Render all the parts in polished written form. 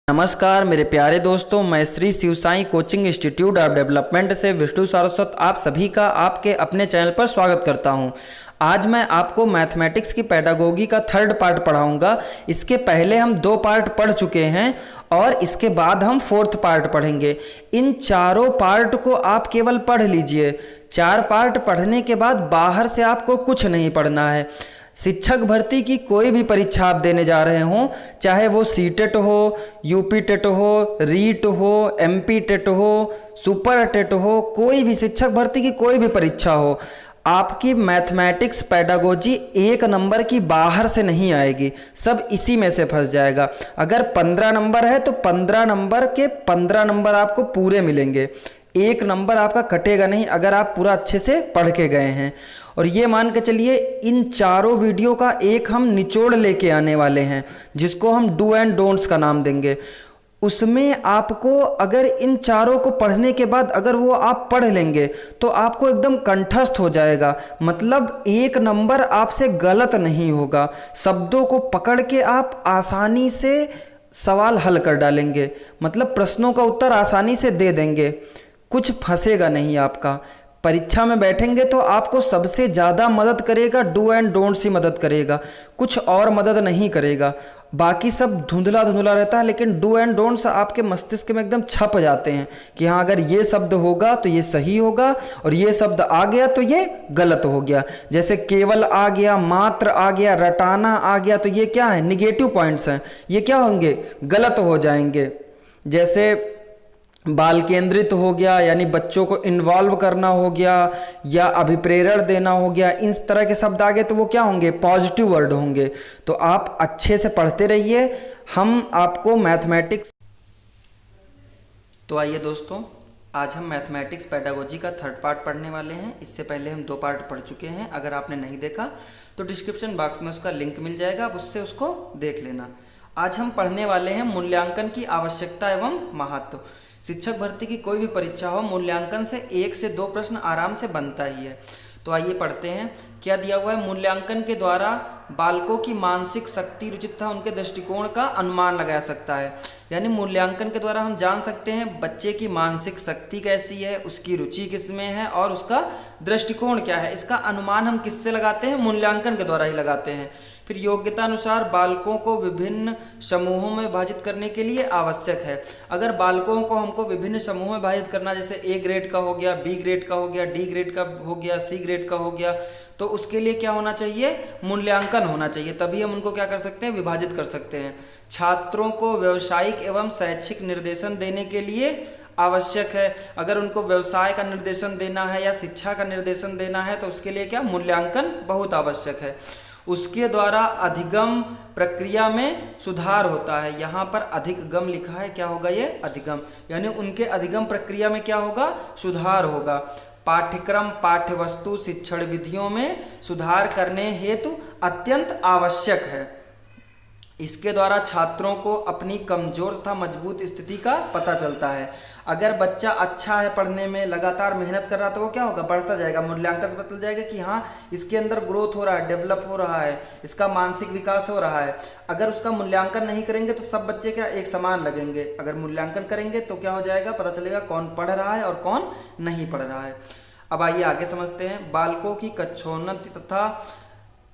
नमस्कार मेरे प्यारे दोस्तों, मैं Shri Shiv Sai coaching institute of development से विष्णु सारस्वत आप सभी का आपके अपने चैनल पर स्वागत करता हूं। आज मैं आपको मैथमेटिक्स की पेडागोगी का थर्ड पार्ट पढ़ाऊंगा। इसके पहले हम 2 पार्ट पढ़ चुके हैं और इसके बाद हम 4th पार्ट पढ़ेंगे। इन चारों पार्ट को आप केवल पढ़ लीजिए। 4 पार्ट पढ़ने के बाद बाहर से आपको कुछ नहीं पढ़ना है। शिक्षक भर्ती की कोई भी परीक्षा आप देने जा रहे हों, चाहे वो सीटेट हो, यूपी टेट हो, रीट हो, एमपी टेट हो, सुपर टेट हो, कोई भी शिक्षक भर्ती की कोई भी परीक्षा हो, आपकी मैथमेटिक्स पेडागोजी 1 नंबर की बाहर से नहीं आएगी, सब इसी में से फंस जाएगा। अगर 15 नंबर है तो 15 नंबर के 15 नंबर आपको पूरे मिलेंगे। 1 नंबर आपका कटेगा नहीं अगर आप पूरा अच्छे से पढ़ के गए हैं। और ये मान के चलिए इन चारों वीडियो का एक हम निचोड़ लेके आने वाले हैं, जिसको हम डू एंड डोंट्स का नाम देंगे। उसमें आपको अगर इन चारों को पढ़ने के बाद अगर वो आप पढ़ लेंगे तो आपको एकदम कंठस्थ हो जाएगा। मतलब 1 नंबर आपसे गलत नहीं होगा। शब्दों को पकड़ के आप आसानी से सवाल हल कर डालेंगे, मतलब प्रश्नों का उत्तर आसानी से दे देंगे, कुछ फंसेगा नहीं आपका। परीक्षा में बैठेंगे तो आपको सबसे ज़्यादा मदद करेगा डू एंड डोंट्स ही मदद करेगा, कुछ और मदद नहीं करेगा। बाकी सब धुंधला धुंधला रहता है, लेकिन डू एंड डोंट्स आपके मस्तिष्क में एकदम छप जाते हैं कि हाँ अगर ये शब्द होगा तो ये सही होगा और ये शब्द आ गया तो ये गलत हो गया। जैसे केवल आ गया, मात्र आ गया, रटाना आ गया, तो ये क्या है, निगेटिव पॉइंट्स हैं, ये क्या होंगे, गलत हो जाएंगे। जैसे बाल केंद्रित हो गया, यानी बच्चों को इन्वॉल्व करना हो गया, या अभिप्रेरण देना हो गया, इस तरह के शब्द आ गए तो वो क्या होंगे, पॉजिटिव वर्ड होंगे। तो आप अच्छे से पढ़ते रहिए। हम आपको मैथमेटिक्स तो आइए दोस्तों, आज हम मैथमेटिक्स पेडागोजी का थर्ड पार्ट पढ़ने वाले हैं। इससे पहले हम 2 पार्ट पढ़ चुके हैं। अगर आपने नहीं देखा तो डिस्क्रिप्शन बॉक्स में उसका लिंक मिल जाएगा, आप उससे उसको देख लेना। आज हम पढ़ने वाले हैं मूल्यांकन की आवश्यकता एवं महत्व। शिक्षक भर्ती की कोई भी परीक्षा हो, मूल्यांकन से 1 से 2 प्रश्न आराम से बनता ही है। तो आइए पढ़ते हैं क्या दिया हुआ है। मूल्यांकन के द्वारा बालकों की मानसिक शक्ति, रुचि तथा उनके दृष्टिकोण का अनुमान लगाया सकता है। यानी मूल्यांकन के द्वारा हम जान सकते हैं बच्चे की मानसिक शक्ति कैसी है, उसकी रुचि किस में है और उसका दृष्टिकोण क्या है। इसका अनुमान हम किससे लगाते हैं, मूल्यांकन के द्वारा ही लगाते हैं। फिर योग्यता अनुसार बालकों को विभिन्न समूहों में विभाजित करने के लिए आवश्यक है। अगर बालकों को हमको विभिन्न समूहों में विभाजित करना, जैसे A ग्रेड का हो गया, B ग्रेड का हो गया, D ग्रेड का हो गया, C ग्रेड का हो गया, तो उसके लिए क्या होना चाहिए, मूल्यांकन होना चाहिए। तभी हम उनको क्या कर सकते हैं, विभाजित कर सकते हैं। छात्रों को व्यावसायिक एवं शैक्षिक निर्देशन देने के लिए आवश्यक है। अगर उनको व्यवसाय का निर्देशन देना है या शिक्षा का निर्देशन देना है तो उसके लिए क्या, मूल्यांकन बहुत आवश्यक है। उसके द्वारा अधिगम प्रक्रिया में सुधार होता है। यहाँ पर अधिगम लिखा है, क्या होगा ये, अधिगम, यानी उनके अधिगम प्रक्रिया में क्या होगा, सुधार होगा। पाठ्यक्रम, पाठ्यवस्तु, शिक्षण विधियों में सुधार करने हेतु अत्यंत आवश्यक है। इसके द्वारा छात्रों को अपनी कमजोर तथा मजबूत स्थिति का पता चलता है। अगर बच्चा अच्छा है पढ़ने में, लगातार मेहनत कर रहा तो वो क्या होगा, बढ़ता जाएगा। मूल्यांकन से पता जाएगा कि हाँ इसके अंदर ग्रोथ हो रहा है, डेवलप हो रहा है, इसका मानसिक विकास हो रहा है। अगर उसका मूल्यांकन नहीं करेंगे तो सब बच्चे क्या एक समान लगेंगे। अगर मूल्यांकन करेंगे तो क्या हो जाएगा, पता चलेगा कौन पढ़ रहा है और कौन नहीं पढ़ रहा है। अब आइए आगे समझते हैं। बालकों की कक्षोन्नति तथा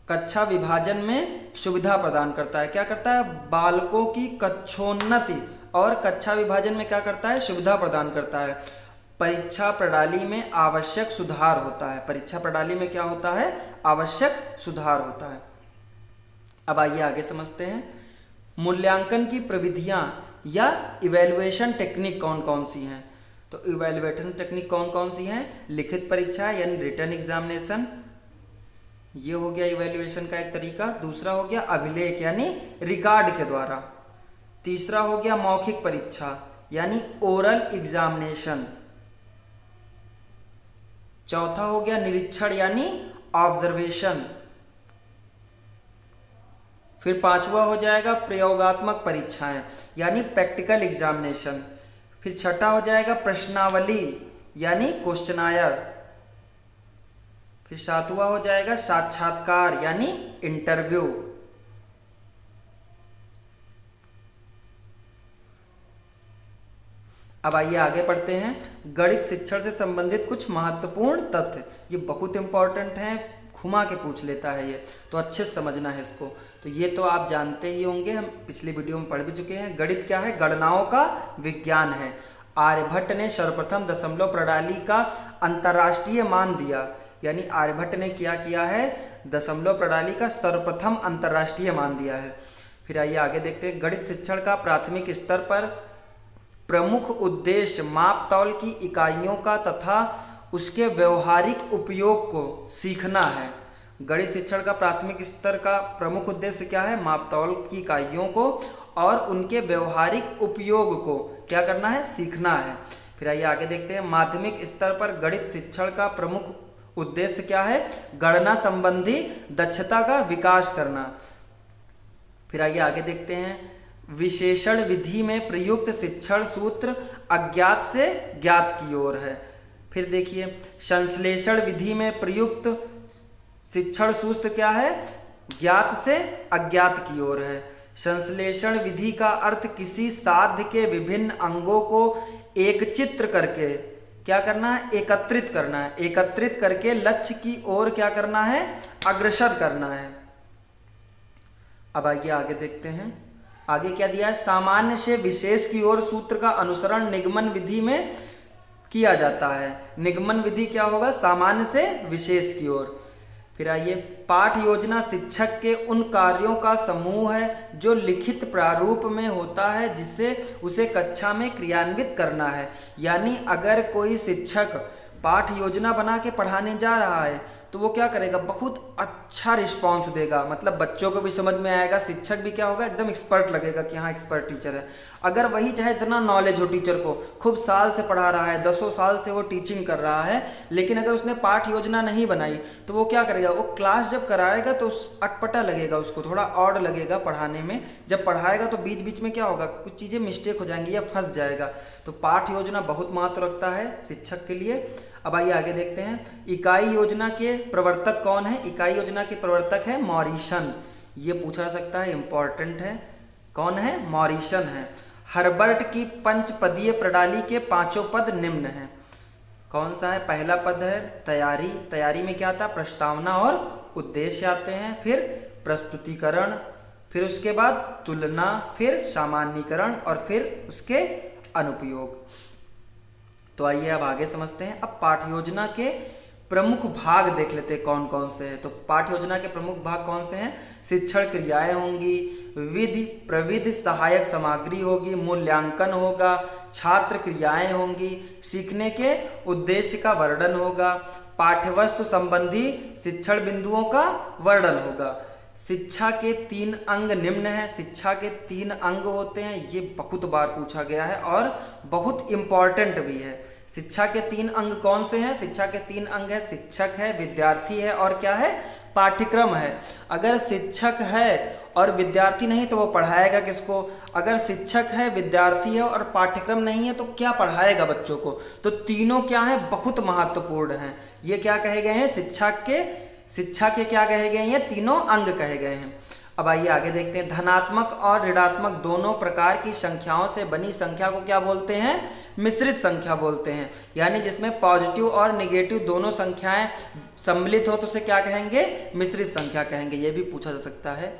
कक्षा विभाजन में सुविधा प्रदान करता है। क्या करता है, बालकों की कक्षोन्नति और कक्षा विभाजन में क्या करता है, सुविधा प्रदान करता है। परीक्षा प्रणाली में आवश्यक सुधार होता है। परीक्षा प्रणाली में क्या होता है, आवश्यक सुधार होता है। अब आइए आगे समझते हैं। मूल्यांकन की प्रविधियां या इवैल्यूएशन टेक्निक कौन कौन सी हैं। तो इवैल्यूएशन टेक्निक कौन कौन सी हैं, लिखित परीक्षा यानी रिटन एग्जामिनेशन, ये हो गया इवैल्यूएशन का एक तरीका। दूसरा हो गया अभिलेख यानी रिकॉर्ड के द्वारा। तीसरा हो गया मौखिक परीक्षा यानी ओरल एग्जामिनेशन। चौथा हो गया निरीक्षण यानी ऑब्जर्वेशन। फिर 5वां हो जाएगा प्रयोगात्मक परीक्षाएं यानी प्रैक्टिकल एग्जामिनेशन। फिर 6ठा हो जाएगा प्रश्नावली यानी क्वेश्चनायर। फिर 7वां हो जाएगा साक्षात्कार यानी इंटरव्यू। अब आइए आगे पढ़ते हैं। गणित शिक्षण से संबंधित कुछ महत्वपूर्ण तथ्य, ये बहुत इंपॉर्टेंट हैं, घुमा के पूछ लेता है ये, तो अच्छे से समझना है इसको। तो ये तो आप जानते ही होंगे, हम पिछली वीडियो में पढ़ भी चुके हैं। गणित क्या है? गणनाओं का विज्ञान है। आर्यभट्ट ने सर्वप्रथम दशमलव प्रणाली का अंतर्राष्ट्रीय मान दिया, यानी आर्यभट्ट ने क्या किया है? दशमलव प्रणाली का सर्वप्रथम अंतर्राष्ट्रीय मान दिया है। फिर आइए आगे देखते हैं। गणित शिक्षण का प्राथमिक स्तर पर प्रमुख उद्देश्य मापतौल की इकाइयों का तथा उसके व्यवहारिक उपयोग को सीखना है। गणित शिक्षण का प्राथमिक स्तर का प्रमुख उद्देश्य क्या है? मापतौल की इकाइयों को और उनके व्यवहारिक उपयोग को क्या करना है? सीखना है। फिर आइए आगे देखते हैं। माध्यमिक स्तर पर गणित शिक्षण का प्रमुख उद्देश्य क्या है? गणना संबंधी दक्षता का विकास करना। फिर आइए आगे देखते हैं। विशेषण विधि में प्रयुक्त शिक्षण सूत्र अज्ञात से ज्ञात की ओर है। फिर देखिए, संश्लेषण विधि में प्रयुक्त शिक्षण सूत्र क्या है? ज्ञात से अज्ञात की ओर है। संश्लेषण विधि का अर्थ किसी साध्य के विभिन्न अंगों को एक चित्र करके क्या करना है? एकत्रित करना है। एकत्रित करके लक्ष्य की ओर क्या करना है? अग्रसर करना है। अब आइए आगे देखते हैं। आगे क्या दिया है? सामान्य से विशेष की ओर सूत्र का अनुसरण निगमन विधि में किया जाता है। निगमन विधि क्या होगा? सामान्य से विशेष की ओर। फिर आइए, पाठ योजना शिक्षक के उन कार्यों का समूह है जो लिखित प्रारूप में होता है, जिससे उसे कक्षा में क्रियान्वित करना है। यानी अगर कोई शिक्षक पाठ योजना बना के पढ़ाने जा रहा है तो वो क्या करेगा? बहुत अच्छा रिस्पांस देगा, मतलब बच्चों को भी समझ में आएगा, शिक्षक भी क्या होगा? एकदम एक्सपर्ट लगेगा कि हाँ एक्सपर्ट टीचर है। अगर वही चाहे इतना नॉलेज हो टीचर को, खूब साल से पढ़ा रहा है, 10 साल से वो टीचिंग कर रहा है, लेकिन अगर उसने पाठ योजना नहीं बनाई तो वो क्या करेगा? वो क्लास जब कराएगा तो अटपटा लगेगा, उसको थोड़ा ऑड लगेगा पढ़ाने में। जब पढ़ाएगा तो बीच बीच में क्या होगा? कुछ चीज़ें मिस्टेक हो जाएंगी या फंस जाएगा। तो पाठ योजना बहुत महत्व रखता है शिक्षक के लिए। अब आइए आगे देखते हैं। इकाई योजना के प्रवर्तक कौन है? इकाई योजना के प्रवर्तक है मॉरिसन। ये पूछा सकता है, इंपॉर्टेंट है। कौन है? मॉरिसन है। हर्बर्ट की पंचपदीय प्रणाली के 5 पद निम्न हैं। कौन सा है? पहला पद है तैयारी। तैयारी में क्या आता? प्रस्तावना और उद्देश्य आते हैं। फिर प्रस्तुतिकरण, फिर उसके बाद तुलना, फिर सामान्यीकरण और फिर उसके अनुप्रयोग। तो आइए अब आगे समझते हैं। अब पाठ योजना के प्रमुख भाग देख लेते हैं कौन कौन से हैं। तो पाठ योजना के प्रमुख भाग कौन से हैं? शिक्षण क्रियाएं होंगी, विधि प्रविधि सहायक सामग्री होगी, मूल्यांकन होगा, छात्र क्रियाएं होंगी, सीखने के उद्देश्य का वर्णन होगा, पाठ्यवस्तु संबंधी शिक्षण बिंदुओं का वर्णन होगा। शिक्षा के 3 अंग निम्न हैं। शिक्षा के 3 अंग होते हैं, ये बहुत बार पूछा गया है और बहुत इंपॉर्टेंट भी है। शिक्षा के 3 अंग कौन से हैं? शिक्षा के 3 अंग है, शिक्षक है, विद्यार्थी है और क्या है? पाठ्यक्रम है। अगर शिक्षक है और विद्यार्थी नहीं तो वो पढ़ाएगा किसको? अगर शिक्षक है, विद्यार्थी है और पाठ्यक्रम नहीं है तो क्या पढ़ाएगा बच्चों को? तो तीनों क्या है? बहुत महत्वपूर्ण हैं। ये क्या कहे गए हैं? शिक्षा के क्या कहे गए हैं? तीनों अंग कहे गए हैं। अब आइए आगे देखते हैं। धनात्मक और ऋणात्मक दोनों प्रकार की संख्याओं से बनी संख्या को क्या बोलते हैं? मिश्रित संख्या बोलते हैं। यानी जिसमें पॉजिटिव और नेगेटिव दोनों संख्याएं सम्मिलित हो तो उसे क्या कहेंगे? मिश्रित संख्या कहेंगे। ये भी पूछा जा सकता है।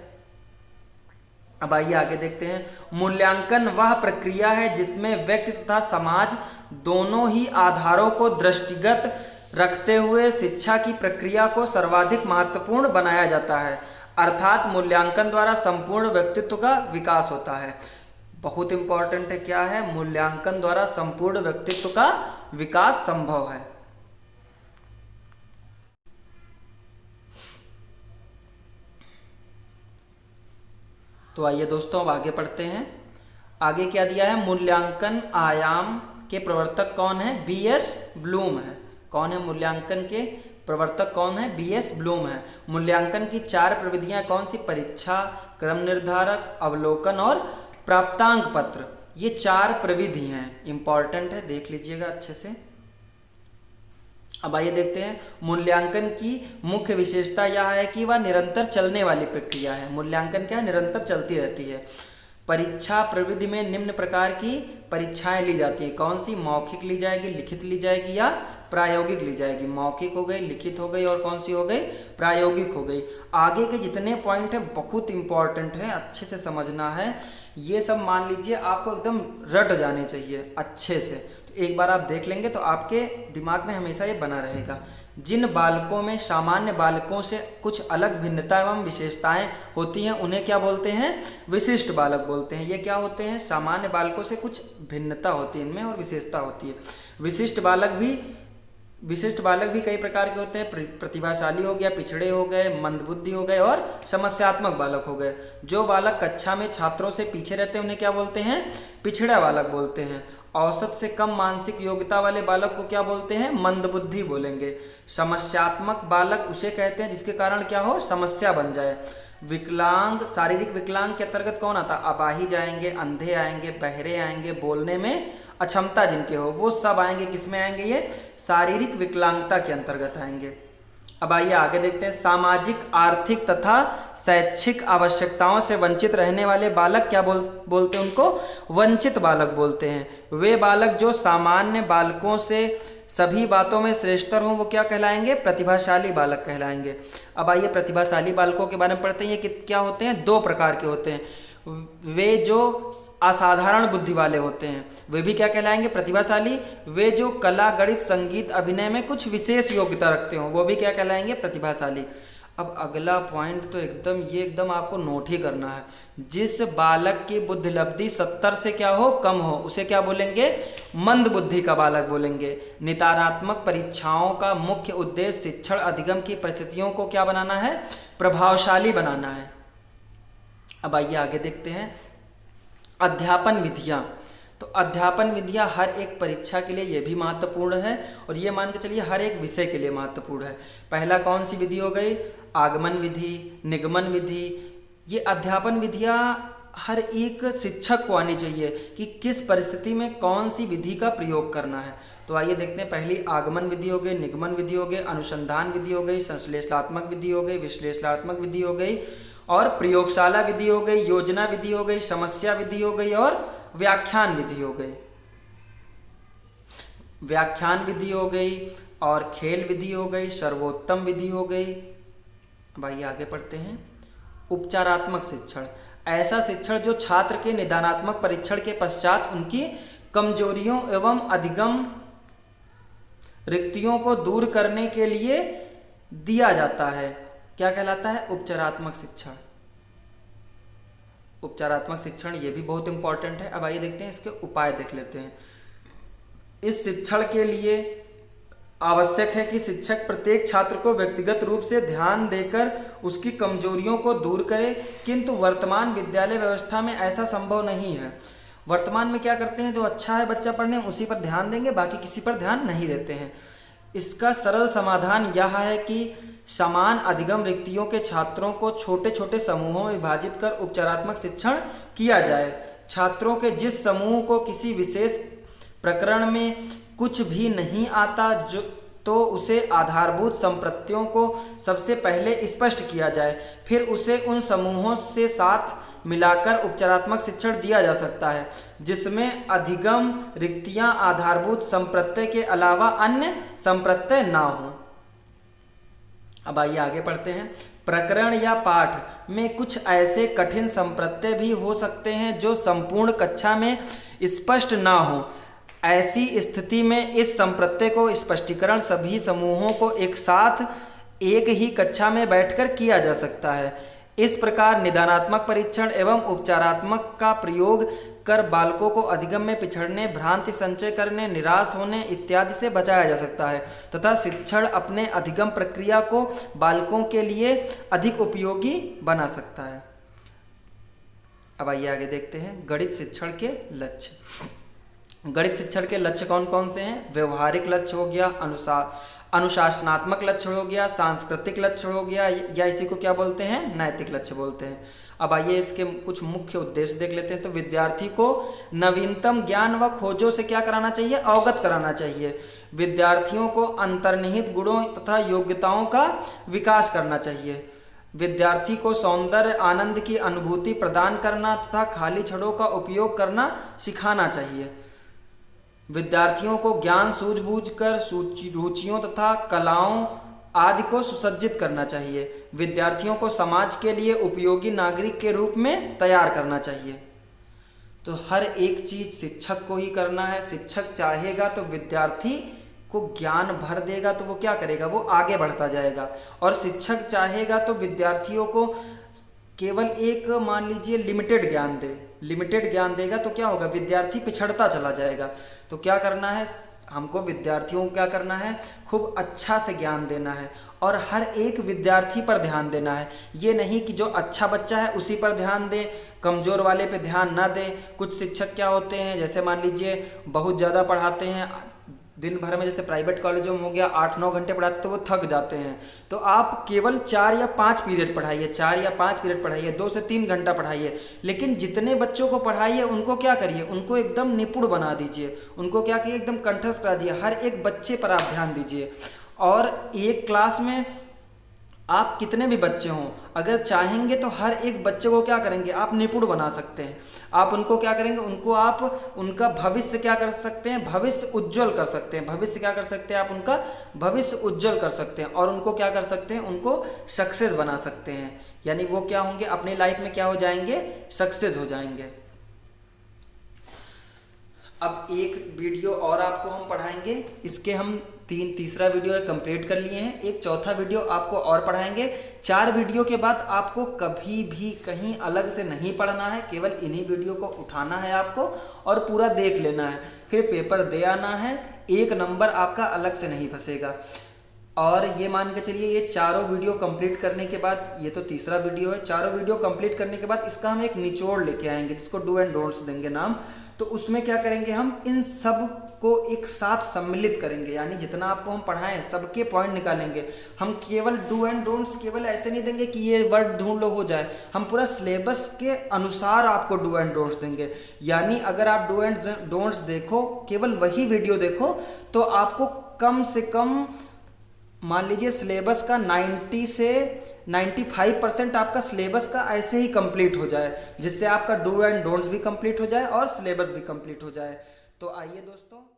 अब आइए आगे देखते हैं। मूल्यांकन वह प्रक्रिया है जिसमें व्यक्ति तथा समाज दोनों ही आधारों को दृष्टिगत रखते हुए शिक्षा की प्रक्रिया को सर्वाधिक महत्वपूर्ण बनाया जाता है। अर्थात मूल्यांकन द्वारा संपूर्ण व्यक्तित्व का विकास होता है। बहुत इंपॉर्टेंट है। क्या है? मूल्यांकन द्वारा संपूर्ण व्यक्तित्व का विकास संभव है। तो आइए दोस्तों अब आगे पढ़ते हैं। आगे क्या दिया है? मूल्यांकन आयाम के प्रवर्तक कौन है? बीएस ब्लूम है। कौन है मूल्यांकन के प्रवर्तक? कौन है? बीएस ब्लूम है। मूल्यांकन की 4 प्रविधियां कौन सी? परीक्षा, क्रम निर्धारक, अवलोकन और प्राप्तांक पत्र। ये 4 प्रविधि हैं, इंपॉर्टेंट है, देख लीजिएगा अच्छे से। अब आइए देखते हैं। मूल्यांकन की मुख्य विशेषता यह है कि वह निरंतर चलने वाली प्रक्रिया है। मूल्यांकन क्या है? निरंतर चलती रहती है। परीक्षा प्रविधि में निम्न प्रकार की परीक्षाएं ली जाती हैं। कौन सी? मौखिक ली जाएगी, लिखित ली जाएगी या प्रायोगिक ली जाएगी। मौखिक हो गई, लिखित हो गई और कौन सी हो गई? प्रायोगिक हो गई। आगे के जितने पॉइंट है बहुत इंपॉर्टेंट है, अच्छे से समझना है। ये सब मान लीजिए आपको एकदम रट जाने चाहिए अच्छे से। तो एक बार आप देख लेंगे तो आपके दिमाग में हमेशा ये बना रहेगा। जिन बालकों में सामान्य बालकों से कुछ अलग भिन्नता एवं विशेषताएं होती हैं उन्हें क्या बोलते हैं? विशिष्ट बालक बोलते हैं। ये क्या होते हैं? सामान्य बालकों से कुछ भिन्नता होती है इनमें और विशेषता होती है। विशिष्ट बालक भी कई प्रकार के होते हैं। प्रतिभाशाली हो गया, पिछड़े हो गए, मंदबुद्धि हो गए और समस्यात्मक बालक हो गए। जो बालक कक्षा में छात्रों से पीछे रहते हैं उन्हें क्या बोलते हैं? पिछड़ा बालक बोलते हैं। औसत से कम मानसिक योग्यता वाले बालक को क्या बोलते हैं? मंदबुद्धि बोलेंगे। समस्यात्मक बालक उसे कहते हैं जिसके कारण क्या हो? समस्या बन जाए। विकलांग, शारीरिक विकलांग के अंतर्गत कौन आता? अपाहिज आएंगे, अंधे आएंगे, बहरे आएंगे, बोलने में अक्षमता जिनके हो, वो सब आएंगे। किसमें आएंगे? ये शारीरिक विकलांगता के अंतर्गत आएंगे। अब आइए आगे देखते हैं। सामाजिक, आर्थिक तथा शैक्षिक आवश्यकताओं से वंचित रहने वाले बालक क्या बोलते हैं? उनको वंचित बालक बोलते हैं। वे बालक जो सामान्य बालकों से सभी बातों में श्रेष्ठतर हों वो क्या कहलाएंगे? प्रतिभाशाली बालक कहलाएंगे। अब आइए प्रतिभाशाली बालकों के बारे में पढ़ते हैं। ये क्या होते हैं? दो प्रकार के होते हैं। वे जो असाधारण बुद्धि वाले होते हैं वे भी क्या कहलाएंगे? प्रतिभाशाली। वे जो कला, गणित, संगीत, अभिनय में कुछ विशेष योग्यता रखते हो वो भी क्या कहलाएंगे? प्रतिभाशाली। अब अगला पॉइंट तो एकदम आपको नोट ही करना है। जिस बालक की बुद्धि लब्धि 70 से क्या हो? कम हो, उसे क्या बोलेंगे? मंद बुद्धि का बालक बोलेंगे। निदानात्मक परीक्षाओं का मुख्य उद्देश्य शिक्षण अधिगम की परिस्थितियों को क्या बनाना है? प्रभावशाली बनाना है। अब आइए आगे देखते हैं। अध्यापन विधियाँ। तो अध्यापन विधियाँ हर एक परीक्षा के लिए ये भी महत्वपूर्ण है और ये मान के चलिए हर एक विषय के लिए महत्वपूर्ण है। पहला कौन सी विधि हो गई? आगमन विधि, निगमन विधि। ये अध्यापन विधियाँ हर एक शिक्षक को आनी चाहिए कि किस परिस्थिति में कौन सी विधि का प्रयोग करना है। तो आइए देखते हैं। पहली आगमन विधि हो गई, निगमन विधि हो गई, अनुसंधान विधि हो गई, संश्लेषणात्मक विधि हो गई, विश्लेषणात्मक विधि हो गई और प्रयोगशाला विधि हो गई, योजना विधि हो गई, समस्या विधि हो गई और व्याख्यान विधि हो गई। व्याख्यान विधि हो गई और खेल विधि हो गई, सर्वोत्तम विधि हो गई। अब आइए आगे पढ़ते हैं। उपचारात्मक शिक्षण। ऐसा शिक्षण जो छात्र के निदानात्मक परीक्षण के पश्चात उनकी कमजोरियों एवं अधिगम रिक्तियों को दूर करने के लिए दिया जाता है। क्या कहलाता है? उपचारात्मक शिक्षण। उपचारात्मक शिक्षण ये भी बहुत इंपॉर्टेंट है। अब आइए देखते हैं इसके उपाय देख लेते हैं। इस शिक्षण के लिए आवश्यक है कि शिक्षक प्रत्येक छात्र को व्यक्तिगत रूप से ध्यान देकर उसकी कमजोरियों को दूर करे, किंतु वर्तमान विद्यालय व्यवस्था में ऐसा संभव नहीं है। वर्तमान में क्या करते हैं? जो अच्छा है बच्चा पढ़ने में उसी पर ध्यान देंगे, बाकी किसी पर ध्यान नहीं देते हैं। इसका सरल समाधान यह है कि समान अधिगम रिक्तियों के छात्रों को छोटे छोटे समूहों में विभाजित कर उपचारात्मक शिक्षण किया जाए। छात्रों के जिस समूह को किसी विशेष प्रकरण में कुछ भी नहीं आता तो उसे आधारभूत संप्रत्तियों को सबसे पहले स्पष्ट किया जाए, फिर उसे उन समूहों से साथ मिलाकर उपचारात्मक शिक्षण दिया जा सकता है जिसमें अधिगम रिक्तियां आधारभूत संप्रत्यय के अलावा अन्य संप्रत्यय ना हो। अब आइए आगे पढ़ते हैं। प्रकरण या पाठ में कुछ ऐसे कठिन संप्रत्यय भी हो सकते हैं जो संपूर्ण कक्षा में स्पष्ट ना हो। ऐसी स्थिति में इस संप्रत्यय को स्पष्टीकरण सभी समूहों को एक साथ एक ही कक्षा में बैठकर किया जा सकता है। इस प्रकार निदानात्मक परीक्षण एवं उपचारात्मक का प्रयोग कर बालकों को अधिगम में पिछड़ने, भ्रांति संचय करने, निराश होने इत्यादि से बचाया जा सकता है तथा शिक्षण अपने अधिगम प्रक्रिया को बालकों के लिए अधिक उपयोगी बना सकता है। अब आइए आगे देखते हैं गणित शिक्षण के लक्ष्य। गणित शिक्षण के लक्ष्य कौन कौन से हैं? व्यवहारिक लक्ष्य हो गया, अनुशासनात्मक लक्ष्य हो गया, सांस्कृतिक लक्ष्य हो गया, या इसी को क्या बोलते हैं? नैतिक लक्ष्य बोलते हैं। अब आइए इसके कुछ मुख्य उद्देश्य देख लेते हैं। तो विद्यार्थी को नवीनतम ज्ञान व खोजों से क्या कराना चाहिए? अवगत कराना चाहिए। विद्यार्थियों को अंतर्निहित गुणों तथा योग्यताओं का विकास करना चाहिए। विद्यार्थी को सौंदर्य आनंद की अनुभूति प्रदान करना तथा खाली छड़ों का उपयोग करना सिखाना चाहिए। विद्यार्थियों को ज्ञान सूझबूझ कर रुचियों तथा कलाओं आदि को सुसज्जित करना चाहिए। विद्यार्थियों को समाज के लिए उपयोगी नागरिक के रूप में तैयार करना चाहिए। तो हर एक चीज़ शिक्षक को ही करना है। शिक्षक चाहेगा तो विद्यार्थी को ज्ञान भर देगा, तो वो क्या करेगा, वो आगे बढ़ता जाएगा। और शिक्षक चाहेगा तो विद्यार्थियों को केवल एक मान लीजिए लिमिटेड ज्ञान देगा तो क्या होगा, विद्यार्थी पिछड़ता चला जाएगा। तो क्या करना है, हमको विद्यार्थियों को क्या करना है, खूब अच्छा से ज्ञान देना है और हर एक विद्यार्थी पर ध्यान देना है। ये नहीं कि जो अच्छा बच्चा है उसी पर ध्यान दें, कमज़ोर वाले पे ध्यान ना दें। कुछ शिक्षक क्या होते हैं, जैसे मान लीजिए बहुत ज़्यादा पढ़ाते हैं दिन भर में, जैसे प्राइवेट कॉलेजों में हो गया 8-9 घंटे पढ़ाते तो वो थक जाते हैं। तो आप केवल 4 या 5 पीरियड पढ़ाइए, 2 से 3 घंटा पढ़ाइए, लेकिन जितने बच्चों को पढ़ाइए उनको क्या करिए, उनको एकदम निपुण बना दीजिए, उनको क्या किए, एकदम कंठस्थ करा दीजिए। हर एक बच्चे पर आप ध्यान दीजिए। और एक क्लास में आप कितने भी बच्चे हों, अगर चाहेंगे तो हर एक बच्चे को क्या करेंगे, आप निपुण बना सकते हैं। आप उनको क्या करेंगे, उनको आप उनका भविष्य क्या कर सकते हैं, भविष्य उज्जवल कर सकते हैं। भविष्य क्या कर सकते हैं, आप उनका भविष्य उज्जवल कर सकते हैं और उनको क्या कर सकते हैं, उनको सक्सेस बना सकते हैं। यानी वो क्या होंगे, अपनी लाइफ में क्या हो जाएंगे, सक्सेस हो जाएंगे। अब एक वीडियो और आपको हम पढ़ाएंगे, इसके हम तीसरा वीडियो कंप्लीट कर लिए हैं। एक चौथा वीडियो आपको और पढ़ाएंगे। 4 वीडियो के बाद आपको कभी भी कहीं अलग से नहीं पढ़ना है, केवल इन्हीं वीडियो को उठाना है आपको और पूरा देख लेना है, फिर पेपर दे आना है। 1 नंबर आपका अलग से नहीं फंसेगा। और ये मान के चलिए, ये चारों वीडियो कंप्लीट करने के बाद, ये तो तीसरा वीडियो है, चारों वीडियो कंप्लीट करने के बाद इसका हम एक निचोड़ लेके आएंगे जिसको डू एंड डोंट्स देंगे नाम। तो उसमें क्या करेंगे, हम इन सब को एक साथ सम्मिलित करेंगे, यानी जितना आपको हम पढ़ाएं सबके पॉइंट निकालेंगे। हम केवल डू एंड डोंट्स केवल ऐसे नहीं देंगे कि ये वर्ड ढूंढ लो हो जाए, हम पूरा सिलेबस के अनुसार आपको डू एंड डोंट्स देंगे। यानी अगर आप डू एंड डोंट्स देखो, केवल वही वीडियो देखो, तो आपको कम से कम मान लीजिए सिलेबस का 90 से 95% आपका सिलेबस का ऐसे ही कंप्लीट हो जाए, जिससे आपका डू एंड डोंट्स भी कंप्लीट हो जाए और सिलेबस भी कंप्लीट हो जाए। तो आइए दोस्तों।